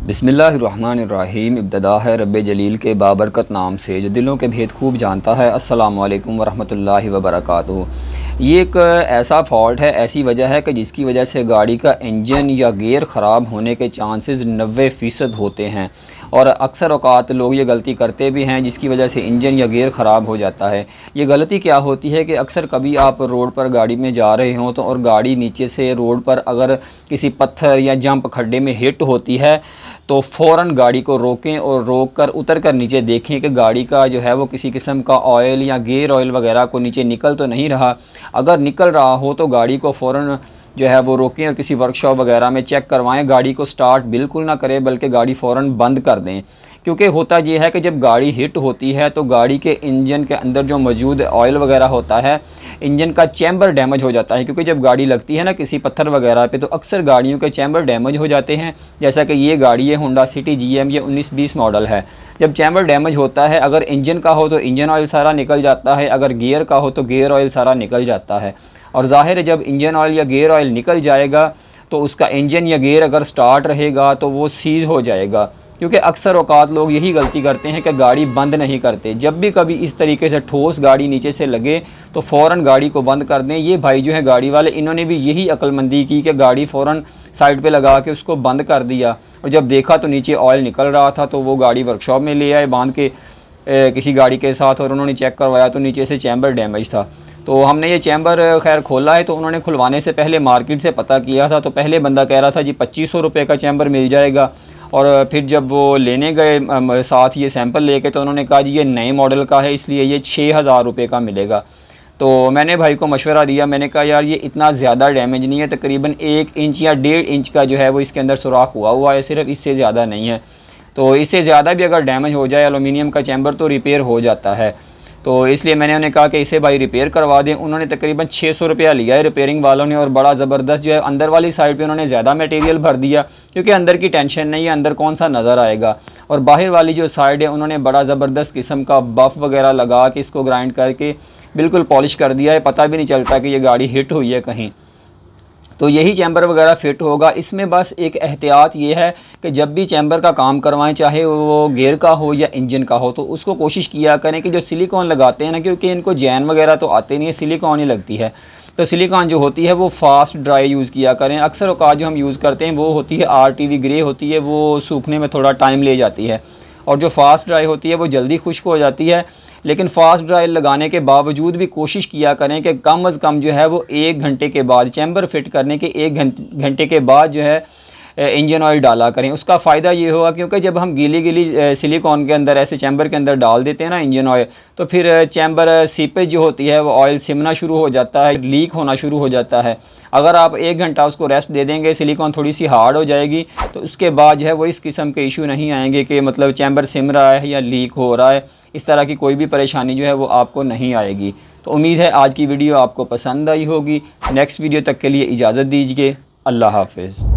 बिस्मिल्लाहिर्रहमानिर्रहीम। इब्तिदा है रब्बे जलील के बाबरकत नाम से जो दिलों के भेद खूब जानता है। अस्सलामु अलैकुम वरहमतुल्लाहि वबरकातुहू। ये एक ऐसा फ़ॉल्ट है, ऐसी वजह है कि जिसकी वजह से गाड़ी का इंजन या गियर ख़राब होने के चांसेस 90% होते हैं। और अक्सर औक़ात लोग ये गलती करते भी हैं जिसकी वजह से इंजन या गियर ख़राब हो जाता है। ये गलती क्या होती है कि अक्सर कभी आप रोड पर गाड़ी में जा रहे हों तो और गाड़ी नीचे से रोड पर अगर किसी पत्थर या जंप खड्डे में हिट होती है तो फ़ौरन गाड़ी को रोकें और रोक कर उतर कर नीचे देखें कि गाड़ी का जो है वो किसी किस्म का ऑयल या गियर ऑयल वगैरह को नीचे निकल तो नहीं रहा। अगर निकल रहा हो तो गाड़ी को फ़ौरन जो है वो रोकें और किसी वर्कशॉप वगैरह में चेक करवाएं। गाड़ी को स्टार्ट बिल्कुल ना करें बल्कि गाड़ी फ़ौरन बंद कर दें, क्योंकि होता ये है कि जब गाड़ी हिट होती है तो गाड़ी के इंजन के अंदर जो मौजूद ऑयल वगैरह होता है, इंजन का चैम्बर डैमेज हो जाता है। क्योंकि जब गाड़ी लगती है ना किसी पत्थर वगैरह पे तो अक्सर गाड़ियों के चैम्बर डैमेज हो जाते हैं। जैसा कि ये गाड़ी है होंडा सिटी GM, ये 19-20 मॉडल है। जब चैम्बर डैमेज होता है, अगर इंजन का हो तो इंजन ऑयल सारा निकल जाता है, अगर गियर का हो तो गियर ऑयल सारा निकल जाता है। और ज़ाहिर है जब इंजन ऑयल या गियर ऑयल निकल जाएगा तो उसका इंजन या गियर अगर स्टार्ट रहेगा तो वो सीज़ हो जाएगा। क्योंकि अक्सर औक़ात लोग यही गलती करते हैं कि गाड़ी बंद नहीं करते। जब भी कभी इस तरीके से ठोस गाड़ी नीचे से लगे तो फ़ौरन गाड़ी को बंद कर दें। ये भाई जो है गाड़ी वाले, इन्होंने भी यही अक्लमंदी की कि गाड़ी फ़ौरन साइड पे लगा के उसको बंद कर दिया और जब देखा तो नीचे ऑयल निकल रहा था तो वो गाड़ी वर्कशॉप में ले आए बांध के किसी गाड़ी के साथ, और उन्होंने चेक करवाया तो नीचे से चैम्बर डैमेज था। तो हमने ये चैम्बर खैर खोला है। तो उन्होंने खुलवाने से पहले मार्केट से पता किया था तो पहले बंदा कह रहा था जी 2500 रुपये का चैम्बर मिल जाएगा। और फिर जब वो लेने गए साथ ये सैंपल लेके तो उन्होंने कहा जी ये नए मॉडल का है इसलिए ये 6000 रुपये का मिलेगा। तो मैंने भाई को मशवरा दिया, मैंने कहा यार ये इतना ज़्यादा डैमेज नहीं है, तकरीबन 1 इंच या 1.5 इंच का जो है वो इसके अंदर सुराख हुआ है, सिर्फ इससे ज़्यादा नहीं है। तो इससे ज़्यादा भी अगर डैमेज हो जाए एलुमिनियम का चैम्बर तो रिपेयर हो जाता है। तो इसलिए मैंने उन्हें कहा कि इसे भाई रिपेयर करवा दें। उन्होंने तकरीबन 600 रुपया लिया है रिपेयरिंग वालों ने, और बड़ा ज़बरदस्त जो है अंदर वाली साइड पे उन्होंने ज़्यादा मटेरियल भर दिया क्योंकि अंदर की टेंशन नहीं है, अंदर कौन सा नज़र आएगा। और बाहर वाली जो साइड है उन्होंने बड़ा ज़बरदस्त किस्म का बफ़ वगैरह लगा के इसको ग्राइंड करके बिल्कुल पॉलिश कर दिया है, पता भी नहीं चलता कि ये गाड़ी हिट हुई है कहीं। तो यही चैम्बर वगैरह फ़िट होगा। इसमें बस एक एहतियात ये है कि जब भी चैम्बर का काम करवाएं, चाहे वो गियर का हो या इंजन का हो, तो उसको कोशिश किया करें कि जो सिलिकॉन लगाते हैं ना, क्योंकि इनको जैन वगैरह तो आते नहीं है, सिलिकॉन ही लगती है। तो सिलिकॉन जो होती है वो फास्ट ड्राई यूज़ किया करें। अक्सर औक़ात जो हम यूज़ करते हैं वो होती है RTV ग्रे होती है, वो सूखने में थोड़ा टाइम ले जाती है। और जो फास्ट ड्राई होती है वो जल्दी खुश्क हो जाती है। लेकिन फास्ट ड्राई लगाने के बावजूद भी कोशिश किया करें कि कम अज़ कम जो है वो 1 घंटे के बाद, चैम्बर फिट करने के 1 घंटे के बाद जो है इंजन ऑयल डाला करें। उसका फ़ायदा ये होगा क्योंकि जब हम गीली गीली सिलिकॉन के अंदर ऐसे चैम्बर के अंदर डाल देते हैं ना इंजन ऑयल, तो फिर चैम्बर सीपेज जो होती है वो ऑयल सिमना शुरू हो जाता है, लीक होना शुरू हो जाता है। अगर आप 1 घंटा उसको रेस्ट दे देंगे, सिलिकॉन थोड़ी सी हार्ड हो जाएगी, तो उसके बाद जो है वो इस किस्म के इशू नहीं आएंगे कि मतलब चैम्बर सिम रहा है या लीक हो रहा है। इस तरह की कोई भी परेशानी जो है वो आपको नहीं आएगी। तो उम्मीद है आज की वीडियो आपको पसंद आई होगी। नेक्स्ट वीडियो तक के लिए इजाज़त दीजिए। अल्लाह हाफ़िज़।